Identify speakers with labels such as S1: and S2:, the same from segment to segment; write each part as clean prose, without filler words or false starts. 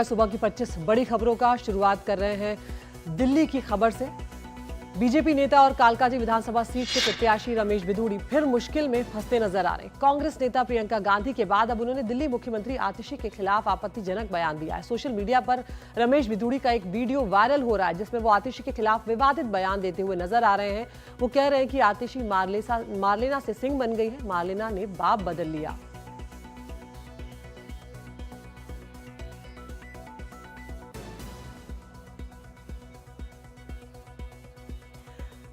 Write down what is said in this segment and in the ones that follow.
S1: सुबह की 25 बड़ी खबरों का शुरुआत कर रहे हैं दिल्ली की खबर से। बीजेपी नेता और कालकाजी विधानसभा सीट से प्रत्याशी रमेश बिधूड़ी फिर मुश्किल में फंसते नजर आ रहे हैं। कांग्रेस नेता प्रियंका गांधी के बाद अब उन्होंने दिल्ली मुख्यमंत्री आतिशी के खिलाफ आपत्तिजनक बयान दिया है। सोशल मीडिया पर रमेश बिधूड़ी का एक वीडियो वायरल हो रहा है जिसमें वो आतिशी के खिलाफ विवादित बयान देते हुए नजर आ रहे हैं। वो कह रहे हैं कि आतिशी मारलेना से सिंह बन गई है, मारलेना ने बाप बदल लिया।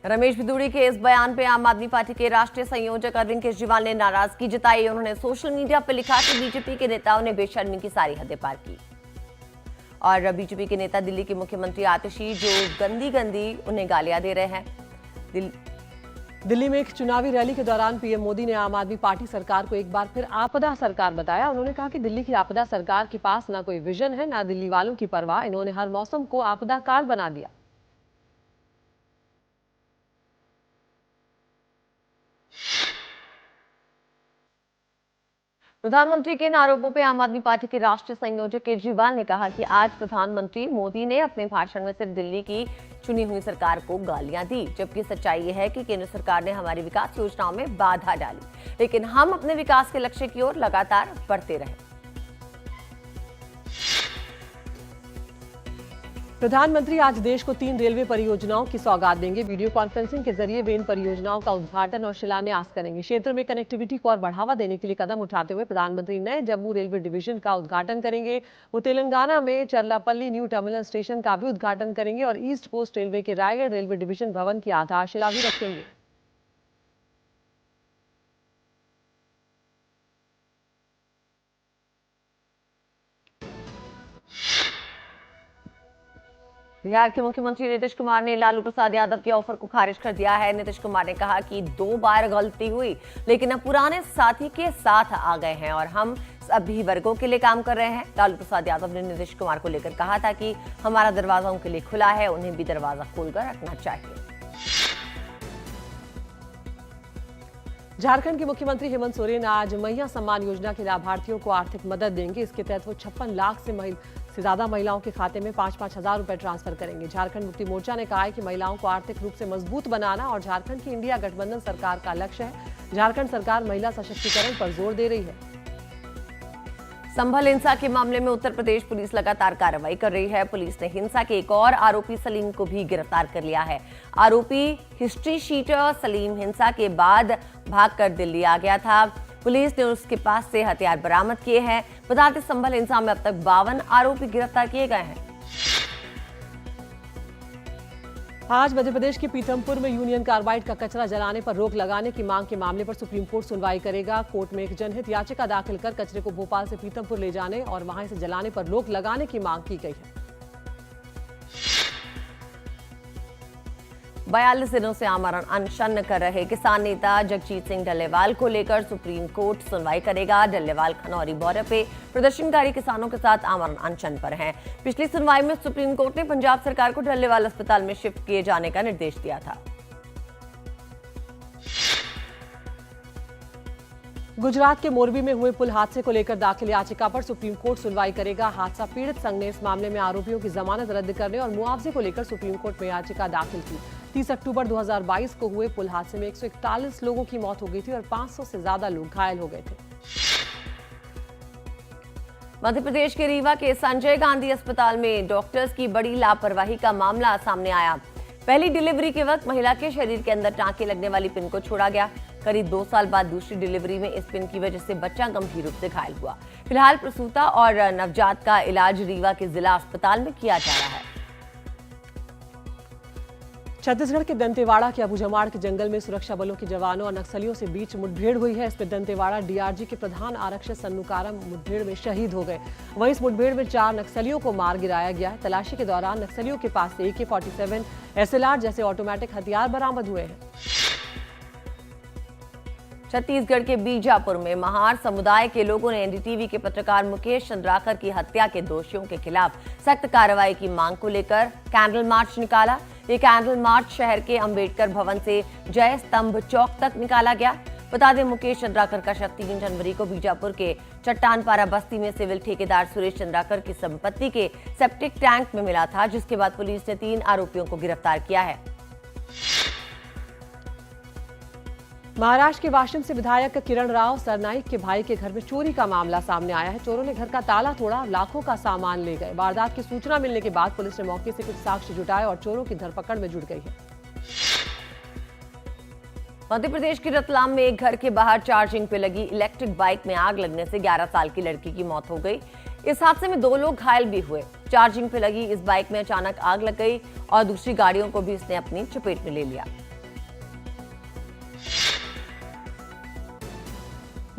S2: रमेश बिधूड़ी के इस बयान पे आम आदमी पार्टी के राष्ट्रीय संयोजक अरविंद केजरीवाल ने नाराजगी जताई। उन्होंने सोशल मीडिया पर लिखा कि बीजेपी के नेताओं ने बेशर्मी की सारी हदें पार की। और बीजेपी के नेता दिल्ली के मुख्यमंत्री आतिशी जो गंदी उन्हें गालियां दे रहे हैं।
S1: दिल्ली में एक चुनावी रैली के दौरान पीएम मोदी ने आम आदमी पार्टी सरकार को एक बार फिर आपदा सरकार बताया। उन्होंने कहा कि दिल्ली की आपदा सरकार के पास ना कोई विजन है, ना दिल्ली वालों की परवाह। इन्होंने हर मौसम को आपदा काल बना दिया। प्रधानमंत्री के इन आरोपों पर आम आदमी पार्टी के राष्ट्रीय संयोजक केजरीवाल ने कहा कि आज प्रधानमंत्री मोदी ने अपने भाषण में सिर्फ दिल्ली की चुनी हुई सरकार को गालियां दी, जबकि सच्चाई यह है कि केंद्र सरकार ने हमारी विकास योजनाओं में बाधा डाली, लेकिन हम अपने विकास के लक्ष्य की ओर लगातार बढ़ते रहे। प्रधानमंत्री आज देश को 3 रेलवे परियोजनाओं की सौगात देंगे। वीडियो कॉन्फ्रेंसिंग के जरिए वे इन परियोजनाओं का उद्घाटन और शिलान्यास करेंगे। क्षेत्र में कनेक्टिविटी को और बढ़ावा देने के लिए कदम उठाते हुए प्रधानमंत्री नए जम्मू रेलवे डिवीजन का उद्घाटन करेंगे। वो तेलंगाना में चरलापल्ली न्यू टर्मिनल स्टेशन का भी उद्घाटन करेंगे और ईस्ट कोस्ट रेलवे के रायगढ़ रेलवे डिवीजन भवन की आधारशिला भी रखेंगे।
S2: बिहार के मुख्यमंत्री नीतीश कुमार ने लालू प्रसाद यादव के ऑफर को खारिज कर दिया है। नीतीश कुमार ने कहा कि 2 बार गलती हुई, लेकिन अब पुराने साथी के साथ आ गए हैं और हम सभी वर्गों के लिए काम कर रहे हैं। लालू प्रसाद यादव ने नीतीश कुमार को लेकर कहा था कि हमारा दरवाजा उनके लिए खुला है, उन्हें भी दरवाजा खोलकर रखना चाहिए।
S1: झारखंड के मुख्यमंत्री हेमंत सोरेन आज मैया सम्मान योजना के लाभार्थियों को आर्थिक मदद देंगे। इसके तहत वो 56 लाख से ज्यादा महिलाओं के खाते में 5-5 हजार रुपए ट्रांसफर करेंगे। झारखंड मुक्ति मोर्चा ने कहा है कि महिलाओं को आर्थिक रूप से मजबूत बनाना और झारखंड की इंडिया गठबंधन सरकार का लक्ष्य है। झारखंड सरकार महिला सशक्तिकरण पर जोर दे रही है।
S2: संभल हिंसा के मामले में उत्तर प्रदेश पुलिस लगातार कार्रवाई कर रही है। पुलिस ने हिंसा के एक और आरोपी सलीम को भी गिरफ्तार कर लिया है। आरोपी हिस्ट्री शीटर सलीम हिंसा के बाद भागकर दिल्ली आ गया था। पुलिस ने उसके पास से हथियार बरामद किए हैं। बता दें, संभल हिंसा में अब तक 52 आरोपी गिरफ्तार किए गए हैं।
S1: आज मध्य प्रदेश के पीथमपुर में यूनियन कार्बाइड का कचरा जलाने पर रोक लगाने की मांग के मामले पर सुप्रीम कोर्ट सुनवाई करेगा। कोर्ट में एक जनहित याचिका दाखिल कर कचरे को भोपाल से पीथमपुर ले जाने और वहां से जलाने पर रोक लगाने की मांग की गई है।
S2: 42 दिनों से आमरण अनशन कर रहे किसान नेता जगजीत सिंह डल्लेवाल को लेकर सुप्रीम कोर्ट सुनवाई करेगा। डल्लेवाल खनौरी बॉर्डर पे प्रदर्शनकारी किसानों के साथ आमरण अनशन पर हैं। पिछली सुनवाई में सुप्रीम कोर्ट ने पंजाब सरकार को डल्लेवाल अस्पताल में शिफ्ट किए जाने का निर्देश दिया था।
S1: गुजरात के मोरबी में हुए पुल हादसे को लेकर दाखिल याचिका पर सुप्रीम कोर्ट सुनवाई करेगा। हादसा पीड़ित संघ ने इस मामले में आरोपियों की जमानत रद्द करने और मुआवजे को लेकर सुप्रीम कोर्ट में याचिका दाखिल की। 30 अक्टूबर 2022 को हुए पुल हादसे में 141 लोगों की मौत हो गई थी और 500 से ज्यादा लोग घायल हो गए थे।
S2: मध्य प्रदेश के रीवा के संजय गांधी अस्पताल में डॉक्टर्स की बड़ी लापरवाही का मामला सामने आया। पहली डिलीवरी के वक्त महिला के शरीर के अंदर टांके लगने वाली पिन को छोड़ा गया। करीब 2 साल बाद दूसरी डिलीवरी में इस पिन की वजह से बच्चा गंभीर रूप से घायल हुआ। फिलहाल प्रसूता और नवजात का इलाज रीवा के जिला अस्पताल में किया जा रहा है।
S1: छत्तीसगढ़ के दंतेवाड़ा के अबूझमाड़ के जंगल में सुरक्षा बलों के जवानों और नक्सलियों से बीच मुठभेड़ हुई है। इसमें दंतेवाड़ा डीआरजी के प्रधान आरक्षक सन्नुकारम मुठभेड़ में शहीद हो गए। वहीं इस मुठभेड़ में 4 नक्सलियों को मार गिराया गया है। तलाशी के दौरान नक्सलियों के पास से AK-47, SLR जैसे ऑटोमेटिक हथियार बरामद हुए हैं।
S2: छत्तीसगढ़ के बीजापुर में महार समुदाय के लोगों ने एनडीटीवी के पत्रकार मुकेश चंद्राकर की हत्या के दोषियों के खिलाफ सख्त कार्रवाई की मांग को लेकर कैंडल मार्च निकाला। ये कैंडल मार्च शहर के अंबेडकर भवन से जय स्तंभ चौक तक निकाला गया। बता दें, मुकेश चंद्राकर का शव 3 जनवरी को बीजापुर के चट्टानपारा बस्ती में सिविल ठेकेदार सुरेश चंद्राकर की संपत्ति के सेप्टिक टैंक में मिला था, जिसके बाद पुलिस ने 3 आरोपियों को गिरफ्तार किया है।
S1: महाराष्ट्र के वाशिम से विधायक किरण राव सरनाइक के भाई के घर में चोरी का मामला सामने आया है। चोरों ने घर का ताला तोड़ा, लाखों का सामान ले गए। वारदात की सूचना मिलने के बाद पुलिस ने मौके से कुछ साक्ष्य जुटाए और चोरों की धरपकड़ में जुट गई है।
S2: मध्य प्रदेश के रतलाम में एक घर के बाहर चार्जिंग पे लगी इलेक्ट्रिक बाइक में आग लगने से 11 साल की लड़की की मौत हो गई। इस हादसे में 2 लोग घायल भी हुए। चार्जिंग पे लगी इस बाइक में अचानक आग लग गई और दूसरी गाड़ियों को भी इसने अपनी चपेट में ले लिया।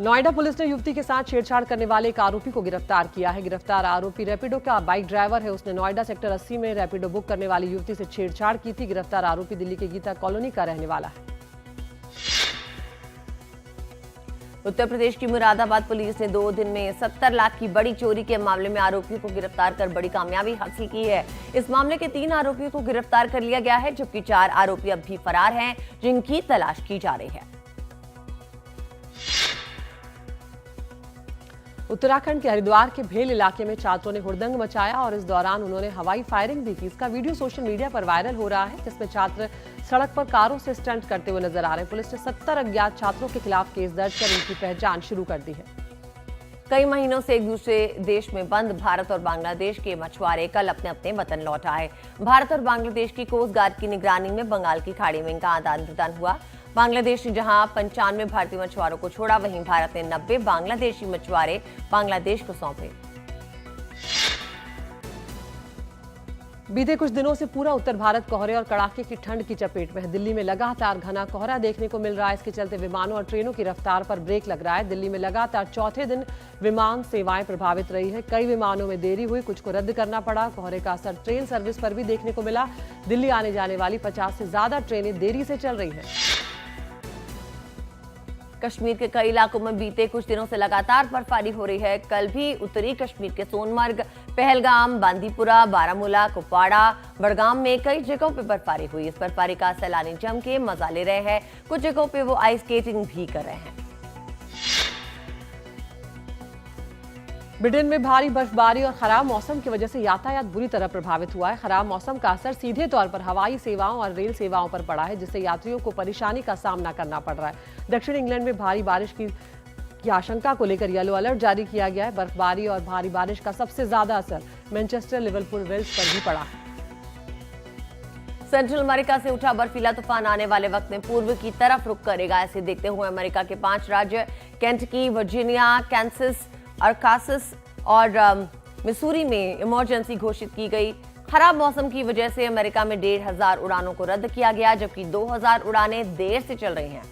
S1: नोएडा पुलिस ने युवती के साथ छेड़छाड़ करने वाले एक आरोपी को गिरफ्तार किया है। गिरफ्तार आरोपी रैपिडो का बाइक ड्राइवर है। उसने नोएडा सेक्टर 80 में रैपिडो बुक करने वाली युवती से छेड़छाड़ की थी। गिरफ्तार आरोपी दिल्ली के गीता कॉलोनी का रहने वाला है।
S2: उत्तर प्रदेश की मुरादाबाद पुलिस ने 2 दिन में 70 लाख की बड़ी चोरी के मामले में आरोपियों को गिरफ्तार कर बड़ी कामयाबी हासिल की है। इस मामले के 3 आरोपियों को गिरफ्तार कर लिया गया है, जबकि 4 आरोपी अब भी फरार हैं, जिनकी तलाश की जा रही है।
S1: उत्तराखंड के हरिद्वार के भेल इलाके में छात्रों ने हुड़दंग मचाया और इस दौरान उन्होंने हवाई फायरिंग भी की। इसका वीडियो सोशल मीडिया पर वायरल हो रहा है, जिसमें छात्र सड़क पर कारों से स्टंट करते हुए नजर आ रहे हैं। पुलिस ने 70 अज्ञात छात्रों के खिलाफ केस दर्ज कर उनकी पहचान शुरू कर दी है।
S2: कई महीनों से एक दूसरे देश में बंद भारत और बांग्लादेश के मछुआरे कल अपने अपने वतन लौट आए। भारत और बांग्लादेश की कोस्ट गार्ड की निगरानी में बंगाल की खाड़ी में इनका आदान प्रदान हुआ। बांग्लादेश ने जहां 95 भारतीय मछुआरों को छोड़ा, वहीं भारत ने 90 बांग्लादेशी मछुआरे बांग्लादेश को सौंपे।
S1: बीते कुछ दिनों से पूरा उत्तर भारत कोहरे और कड़ाके की ठंड की चपेट में है। दिल्ली में लगातार घना कोहरा देखने को मिल रहा है। इसके चलते विमानों और ट्रेनों की रफ्तार पर ब्रेक लग रहा है। दिल्ली में लगातार चौथे दिन विमान सेवाएं प्रभावित रही है। कई विमानों में देरी हुई, कुछ को रद्द करना पड़ा। कोहरे का असर ट्रेन सर्विस पर भी देखने को मिला। दिल्ली आने जाने वाली 50 से ज्यादा ट्रेनें देरी से चल रही हैं।
S2: कश्मीर के कई इलाकों में बीते कुछ दिनों से लगातार बर्फबारी हो रही है। कल भी उत्तरी कश्मीर के सोनमर्ग, पहलगाम, बांदीपुरा, बारामूला, कुपवाड़ा, बड़गाम में कई जगहों पर बर्फबारी हुई। इस बर्फबारी का सैलानी जम के मजा ले रहे हैं। कुछ जगहों पे वो आइस स्केटिंग भी कर रहे हैं।
S1: ब्रिटेन में भारी बर्फबारी और खराब मौसम की वजह से यातायात बुरी तरह प्रभावित हुआ है। खराब मौसम का असर सीधे तौर पर हवाई सेवाओं और रेल सेवाओं पर पड़ा है, जिससे यात्रियों को परेशानी का सामना करना पड़ रहा है। दक्षिण इंग्लैंड में भारी बारिश की आशंका को लेकर येलो अलर्ट जारी किया गया है। बर्फबारी और भारी बारिश का सबसे ज्यादा असर मैनचेस्टर, लिवरपूल, वेल्स पर भी पड़ा है।
S2: सेंट्रल अमेरिका से उठा बर्फीला तूफान आने वाले वक्त में पूर्व की तरफ रुख करेगा। ऐसे देखते हुए अमेरिका के 5 राज्य केंटकी, वर्जीनिया, कैंसस, अरकानसास और मिसूरी में इमरजेंसी घोषित की गई। खराब मौसम की वजह से अमेरिका में 1,500 उड़ानों को रद्द किया गया, जबकि 2,000 उड़ानें देर से चल रही हैं।